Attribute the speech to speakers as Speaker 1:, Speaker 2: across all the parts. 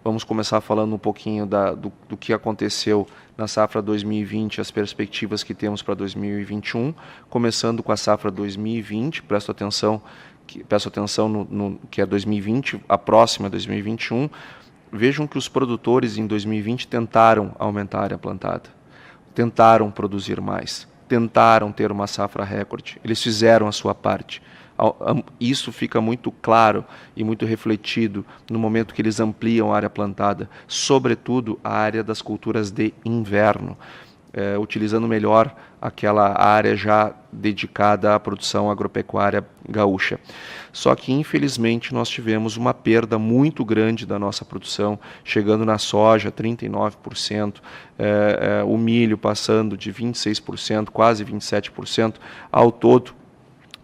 Speaker 1: Vamos começar falando um pouquinho do que aconteceu na safra 2020, as perspectivas que temos para 2021, começando com a safra 2020, presta atenção no que é 2020, a próxima 2021. Vejam que os produtores em 2020 tentaram aumentar a área plantada, tentaram produzir mais, tentaram ter uma safra recorde, eles fizeram a sua parte. Isso fica muito claro e muito refletido no momento que eles ampliam a área plantada, sobretudo a área das culturas de inverno, utilizando melhor aquela área já dedicada à produção agropecuária gaúcha. Só que, infelizmente, nós tivemos uma perda muito grande da nossa produção, chegando na soja 39%, o milho passando de 26%, quase 27%, ao todo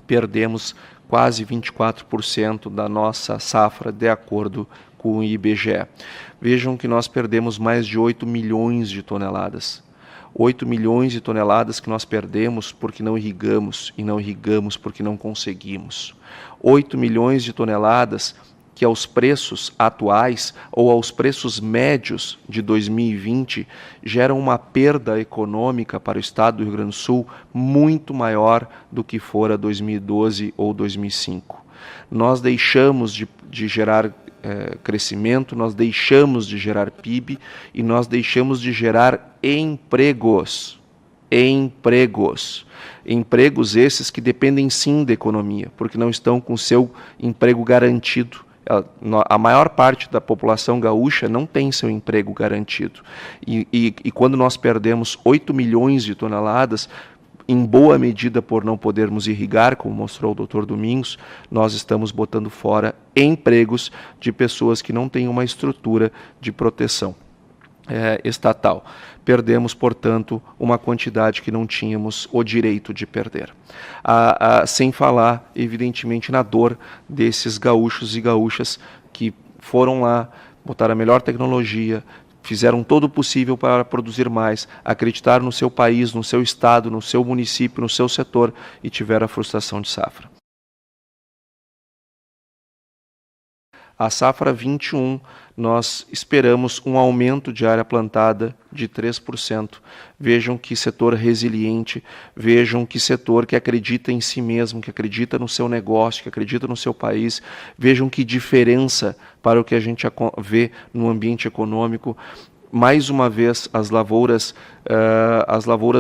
Speaker 1: perdemos quase 24% da nossa safra, de acordo com o IBGE. Vejam que nós perdemos mais de 8 milhões de toneladas. 8 milhões de toneladas que nós perdemos porque não irrigamos, e não irrigamos porque não conseguimos. 8 milhões de toneladas que aos preços atuais ou aos preços médios de 2020 geram uma perda econômica para o estado do Rio Grande do Sul muito maior do que fora 2012 ou 2005. Nós deixamos de gerar crescimento, nós deixamos de gerar PIB e nós deixamos de gerar empregos. Empregos esses que dependem sim da economia, porque não estão com seu emprego garantido. A maior parte da população gaúcha não tem seu emprego garantido. E quando nós perdemos 8 milhões de toneladas, em boa medida por não podermos irrigar, como mostrou o Dr. Domingos, nós estamos botando fora empregos de pessoas que não têm uma estrutura de proteção estatal. Perdemos, portanto, uma quantidade que não tínhamos o direito de perder. Sem falar, evidentemente, na dor desses gaúchos e gaúchas que foram lá, botaram a melhor tecnologia, fizeram todo o possível para produzir mais, acreditaram no seu país, no seu estado, no seu município, no seu setor e tiveram a frustração de safra. A safra 21, nós esperamos um aumento de área plantada de 3%. Vejam que setor resiliente, vejam que setor que acredita em si mesmo, que acredita no seu negócio, que acredita no seu país. Vejam que diferença para o que a gente vê no ambiente econômico. Mais uma vez, as lavouras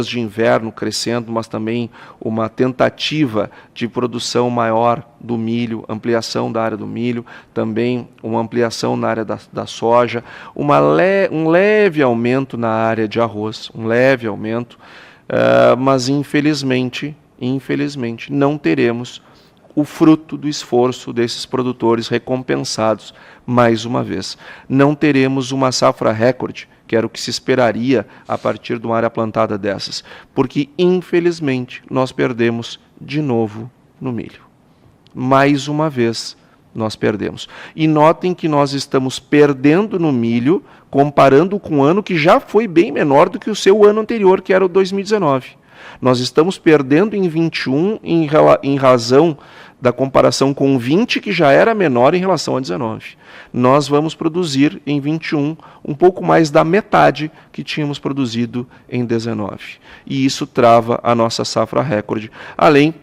Speaker 1: de inverno crescendo, mas também uma tentativa de produção maior do milho, ampliação da área do milho, também uma ampliação na área da soja, um leve aumento na área de arroz, um leve aumento, mas infelizmente não teremos o fruto do esforço desses produtores recompensados mais uma vez. Não teremos uma safra recorde, que era o que se esperaria a partir de uma área plantada dessas, porque infelizmente nós perdemos de novo no milho. Mais uma vez nós perdemos. E notem que nós estamos perdendo no milho comparando com um ano que já foi bem menor do que o seu ano anterior, que era o 2019. Nós estamos perdendo em 21 em razão da comparação com 20, que já era menor em relação a 19. Nós vamos produzir em 21 um pouco mais da metade que tínhamos produzido em 19. E isso trava a nossa safra recorde. Além,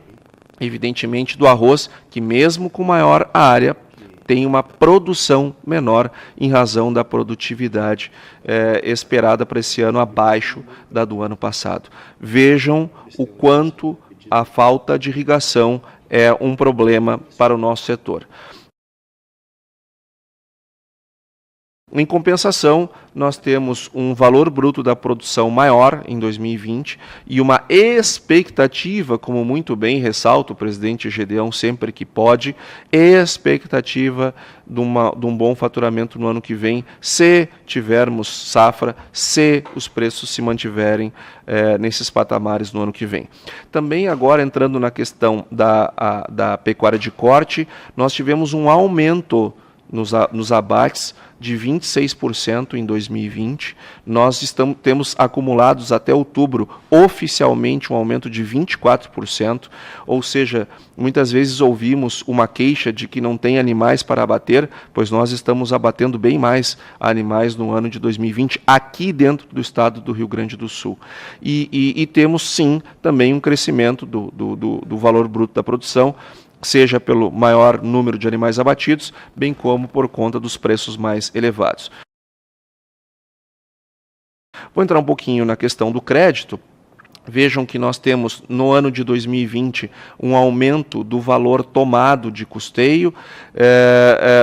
Speaker 1: evidentemente, do arroz, que mesmo com maior área, tem uma produção menor em razão da produtividade esperada para esse ano abaixo da do ano passado. Vejam o quanto a falta de irrigação é um problema para o nosso setor. Em compensação, nós temos um valor bruto da produção maior em 2020 e uma expectativa, como muito bem ressalta o presidente Gedeão sempre que pode, expectativa de um bom faturamento no ano que vem, se tivermos safra, se os preços se mantiverem nesses patamares no ano que vem. Também agora entrando na questão da pecuária de corte, nós tivemos um aumento nos abates de 26% em 2020. Nós temos acumulados até outubro, oficialmente, um aumento de 24%, ou seja, muitas vezes ouvimos uma queixa de que não tem animais para abater, pois nós estamos abatendo bem mais animais no ano de 2020, aqui dentro do estado do Rio Grande do Sul. E temos, sim, também um crescimento do valor bruto da produção, seja pelo maior número de animais abatidos, bem como por conta dos preços mais elevados. Vou entrar um pouquinho na questão do crédito. Vejam que nós temos, no ano de 2020, um aumento do valor tomado de custeio,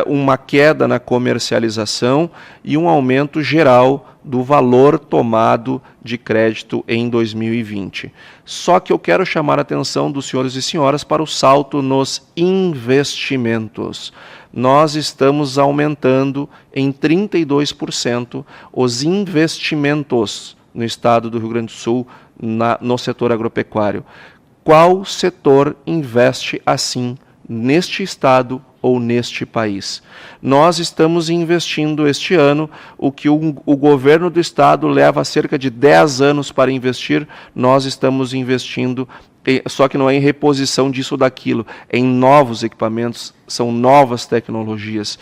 Speaker 1: uma queda na comercialização e um aumento geral do valor tomado de crédito em 2020. Só que eu quero chamar a atenção dos senhores e senhoras para o salto nos investimentos. Nós estamos aumentando em 32% os investimentos no estado do Rio Grande do Sul, no setor agropecuário. Qual setor investe assim neste estado ou neste país? Nós estamos investindo este ano o que o governo do estado leva cerca de 10 anos para investir, nós estamos investindo, só que não é em reposição disso ou daquilo, é em novos equipamentos, são novas tecnologias.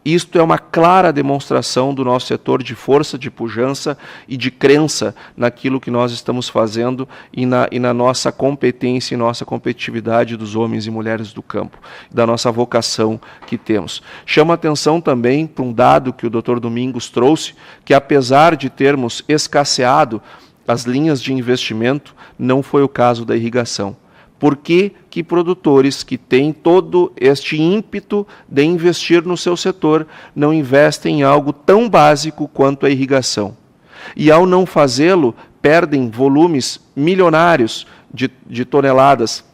Speaker 1: Isto é uma clara demonstração do nosso setor de força, de pujança e de crença naquilo que nós estamos fazendo e na nossa competência e nossa competitividade dos homens e mulheres do campo, da nossa vocação que temos. Chama atenção também para um dado que o Dr. Domingos trouxe, que apesar de termos escasseado as linhas de investimento, não foi o caso da irrigação. Por que produtores que têm todo este ímpeto de investir no seu setor não investem em algo tão básico quanto a irrigação? E ao não fazê-lo, perdem volumes milionários de toneladas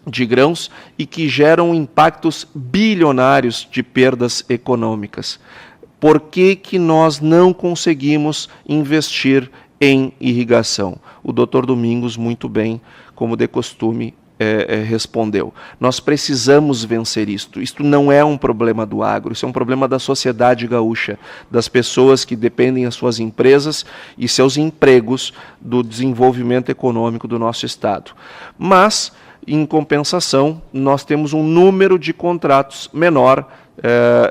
Speaker 1: de grãos e que geram impactos bilionários de perdas econômicas. Por que nós não conseguimos investir em irrigação? O Dr. Domingos, muito bem, como de costume, respondeu. Nós precisamos vencer isto. Isto não é um problema do agro, isso é um problema da sociedade gaúcha, das pessoas que dependem das suas empresas e seus empregos do desenvolvimento econômico do nosso estado. Mas, em compensação, nós temos um número de contratos menor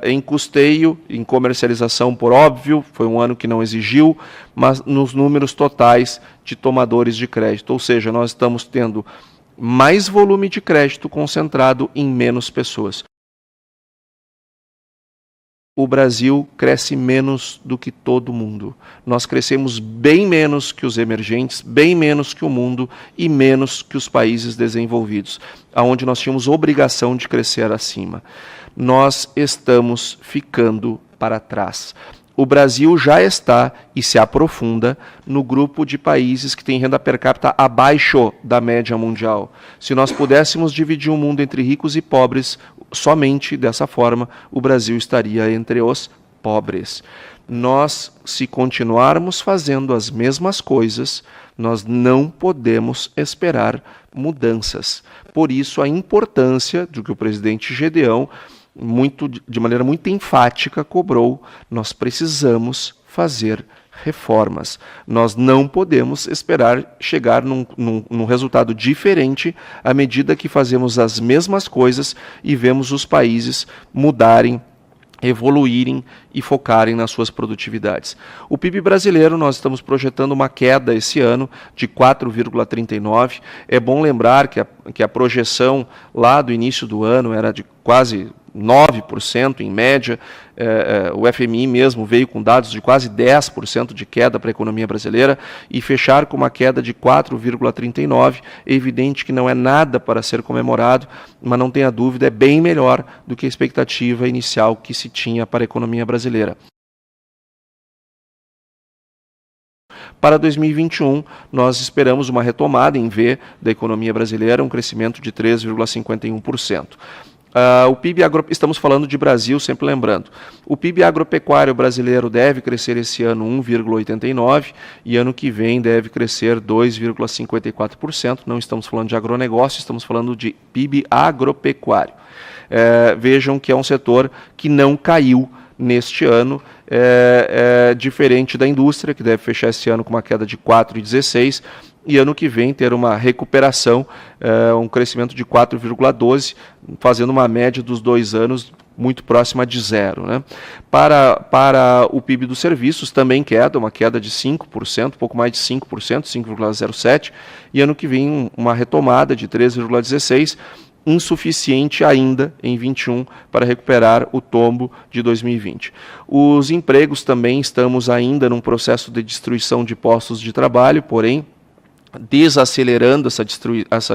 Speaker 1: em custeio, em comercialização, por óbvio, foi um ano que não exigiu, mas nos números totais de tomadores de crédito, ou seja, nós estamos tendo mais volume de crédito concentrado em menos pessoas. O Brasil cresce menos do que todo mundo. Nós crescemos bem menos que os emergentes, bem menos que o mundo e menos que os países desenvolvidos, onde nós tínhamos obrigação de crescer acima. Nós estamos ficando para trás. O Brasil já está e se aprofunda no grupo de países que têm renda per capita abaixo da média mundial. Se nós pudéssemos dividir o mundo entre ricos e pobres, somente dessa forma, o Brasil estaria entre os pobres. Nós, se continuarmos fazendo as mesmas coisas, nós não podemos esperar mudanças. Por isso, a importância de que o presidente Gedeão, de maneira muito enfática, cobrou: nós precisamos fazer reformas. Nós não podemos esperar chegar num resultado diferente à medida que fazemos as mesmas coisas e vemos os países mudarem, evoluírem e focarem nas suas produtividades. O PIB brasileiro, nós estamos projetando uma queda esse ano de 4,39%. É bom lembrar que a projeção lá do início do ano era de quase 9% em média. O FMI mesmo veio com dados de quase 10% de queda para a economia brasileira, e fechar com uma queda de 4,39%, é evidente que não é nada para ser comemorado, mas não tenha dúvida, é bem melhor do que a expectativa inicial que se tinha para a economia brasileira. Para 2021, nós esperamos uma retomada em V da economia brasileira, um crescimento de 3,51%. O PIB estamos falando de Brasil, sempre lembrando. O PIB agropecuário brasileiro deve crescer esse ano 1,89% e ano que vem deve crescer 2,54%. Não estamos falando de agronegócio, estamos falando de PIB agropecuário. Vejam que é um setor que não caiu neste ano, diferente da indústria, que deve fechar esse ano com uma queda de 4,16%, e ano que vem ter uma recuperação, um crescimento de 4,12%, fazendo uma média dos 2 anos muito próxima de zero, né? Para o PIB dos serviços também uma queda de 5%, pouco mais de 5%, 5,07%, e ano que vem uma retomada de 3,16%, insuficiente ainda em 21 para recuperar o tombo de 2020. Os empregos também, estamos ainda num processo de destruição de postos de trabalho, porém desacelerando essa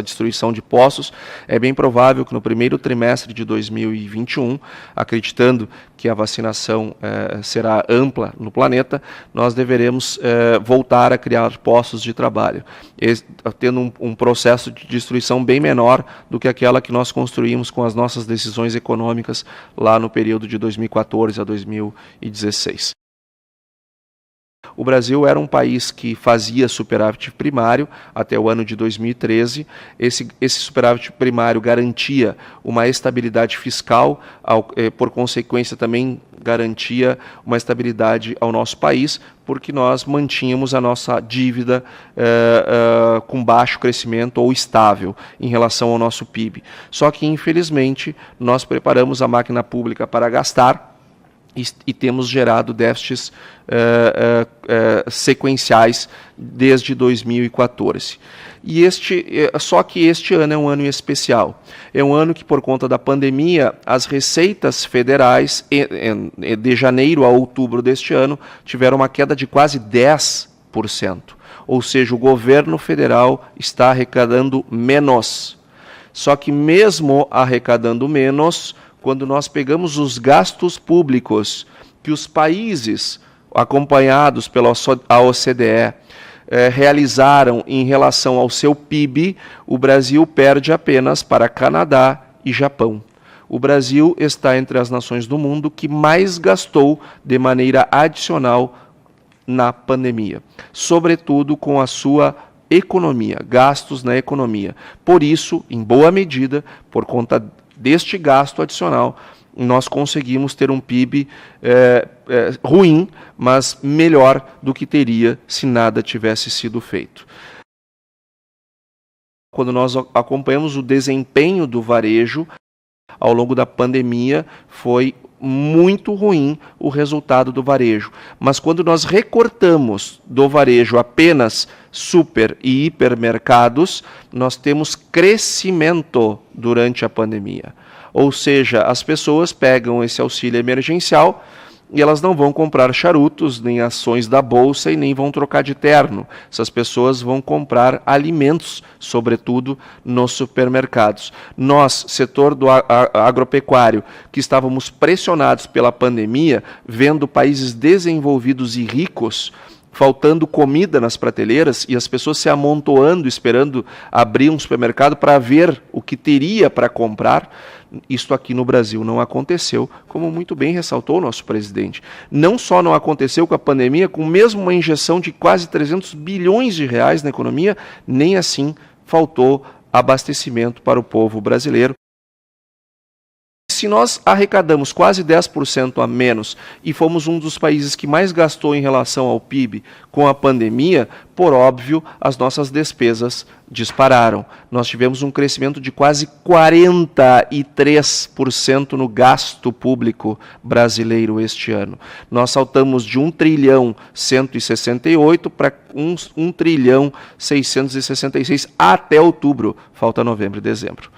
Speaker 1: destruição de postos. É bem provável que no primeiro trimestre de 2021, acreditando que a vacinação será ampla no planeta, nós deveremos voltar a criar postos de trabalho, tendo um processo de destruição bem menor do que aquela que nós construímos com as nossas decisões econômicas lá no período de 2014 a 2016. O Brasil era um país que fazia superávit primário até o ano de 2013. Esse superávit primário garantia uma estabilidade fiscal, por consequência também garantia uma estabilidade ao nosso país, porque nós mantínhamos a nossa dívida com baixo crescimento ou estável em relação ao nosso PIB. Só que, infelizmente, nós preparamos a máquina pública para gastar, e temos gerado déficits sequenciais desde 2014. Só que este ano é um ano especial. É um ano que, por conta da pandemia, as receitas federais, de janeiro a outubro deste ano, tiveram uma queda de quase 10%. Ou seja, o governo federal está arrecadando menos. Só que mesmo arrecadando menos, quando nós pegamos os gastos públicos que os países acompanhados pela OCDE realizaram em relação ao seu PIB, o Brasil perde apenas para Canadá e Japão. O Brasil está entre as nações do mundo que mais gastou de maneira adicional na pandemia, sobretudo com a sua economia, gastos na economia. Por isso, em boa medida, por conta deste gasto adicional, nós conseguimos ter um PIB ruim, mas melhor do que teria se nada tivesse sido feito. Quando nós acompanhamos o desempenho do varejo ao longo da pandemia, foi muito ruim o resultado do varejo. Mas quando nós recortamos do varejo apenas super e hipermercados, nós temos crescimento durante a pandemia. Ou seja, as pessoas pegam esse auxílio emergencial e elas não vão comprar charutos, nem ações da bolsa e nem vão trocar de terno. Essas pessoas vão comprar alimentos, sobretudo nos supermercados. Nós, setor do agropecuário, que estávamos pressionados pela pandemia, vendo países desenvolvidos e ricos faltando comida nas prateleiras e as pessoas se amontoando, esperando abrir um supermercado para ver o que teria para comprar. Isto aqui no Brasil não aconteceu, como muito bem ressaltou o nosso presidente. Não só não aconteceu com a pandemia, com mesmo uma injeção de quase 300 bilhões de reais na economia, nem assim faltou abastecimento para o povo brasileiro. Se nós arrecadamos quase 10% a menos e fomos um dos países que mais gastou em relação ao PIB com a pandemia, por óbvio, as nossas despesas dispararam. Nós tivemos um crescimento de quase 43% no gasto público brasileiro este ano. Nós saltamos de 1.168 para 1.666 até outubro, falta novembro e dezembro.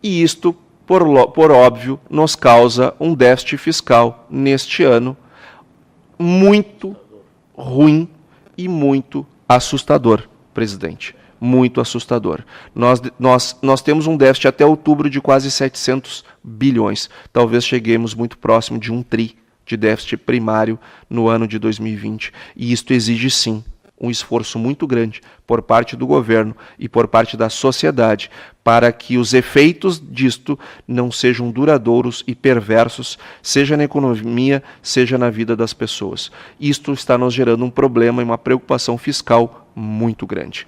Speaker 1: E isto, por óbvio, nos causa um déficit fiscal neste ano muito ruim e muito assustador, presidente. Muito assustador. Nós temos um déficit até outubro de quase 700 bilhões. Talvez cheguemos muito próximo de 1 tri de déficit primário no ano de 2020. E isto exige, sim, um esforço muito grande por parte do governo e por parte da sociedade para que os efeitos disto não sejam duradouros e perversos, seja na economia, seja na vida das pessoas. Isto está nos gerando um problema e uma preocupação fiscal muito grande.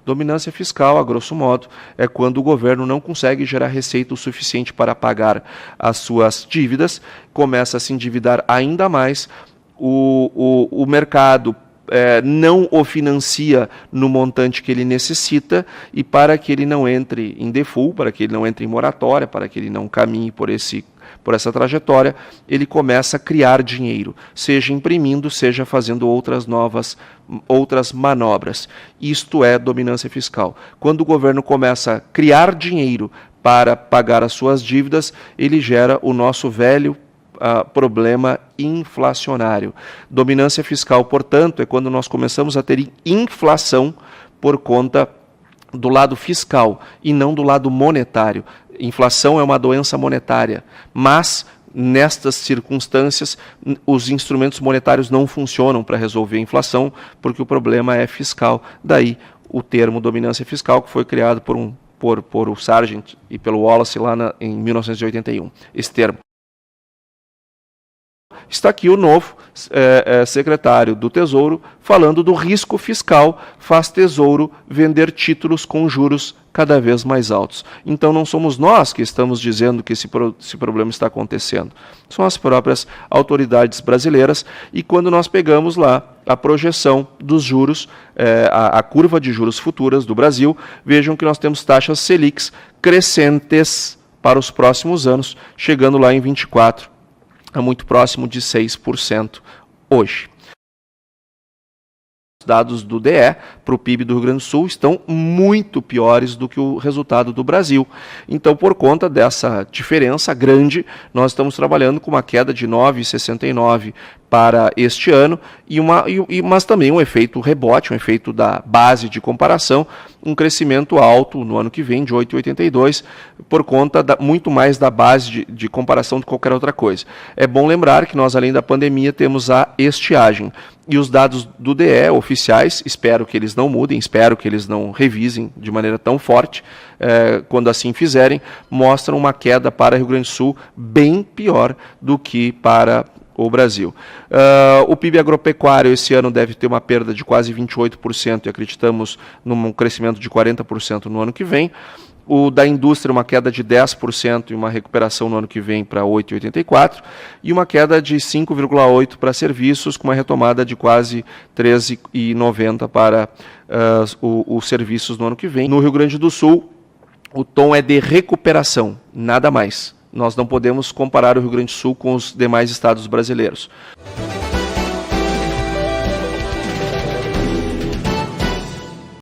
Speaker 1: Dominância fiscal, a grosso modo, é quando o governo não consegue gerar receita o suficiente para pagar as suas dívidas, começa a se endividar ainda mais, o mercado não o financia no montante que ele necessita, e para que ele não entre em default, para que ele não entre em moratória, para que ele não caminhe por essa trajetória, ele começa a criar dinheiro, seja imprimindo, seja fazendo outras manobras. Isto é dominância fiscal. Quando o governo começa a criar dinheiro para pagar as suas dívidas, ele gera o nosso velho problema inflacionário. Dominância fiscal, portanto, é quando nós começamos a ter inflação por conta do lado fiscal e não do lado monetário. Inflação é uma doença monetária, mas nestas circunstâncias os instrumentos monetários não funcionam para resolver a inflação, porque o problema é fiscal. Daí o termo dominância fiscal, que foi criado por o Sargent e pelo Wallace lá em 1981. Esse termo. Está aqui o novo secretário do Tesouro falando do risco fiscal, faz Tesouro vender títulos com juros cada vez mais altos. Então não somos nós que estamos dizendo que esse problema está acontecendo, são as próprias autoridades brasileiras. E quando nós pegamos lá a projeção dos juros, a curva de juros futuras do Brasil, vejam que nós temos taxas Selic crescentes para os próximos anos, chegando lá em 24%. É muito próximo de 6% hoje. Os dados do DE para o PIB do Rio Grande do Sul estão muito piores do que o resultado do Brasil. Então, por conta dessa diferença grande, nós estamos trabalhando com uma queda de 9,69% para este ano, mas também um efeito rebote, um efeito da base de comparação, um crescimento alto no ano que vem de 8,82%, por conta muito mais da base de comparação do que qualquer outra coisa. É bom lembrar que nós, além da pandemia, temos a estiagem. E os dados do DE oficiais, espero que eles não mudem, espero que eles não revisem de maneira tão forte, quando assim fizerem, mostram uma queda para Rio Grande do Sul bem pior do que para o Brasil. O PIB agropecuário esse ano deve ter uma perda de quase 28% e acreditamos num crescimento de 40% no ano que vem. O da indústria, uma queda de 10% e uma recuperação no ano que vem para 8,84%, e uma queda de 5,8% para serviços, com uma retomada de quase 13,90% para os serviços no ano que vem. No Rio Grande do Sul, o tom é de recuperação, nada mais. Nós não podemos comparar o Rio Grande do Sul com os demais estados brasileiros.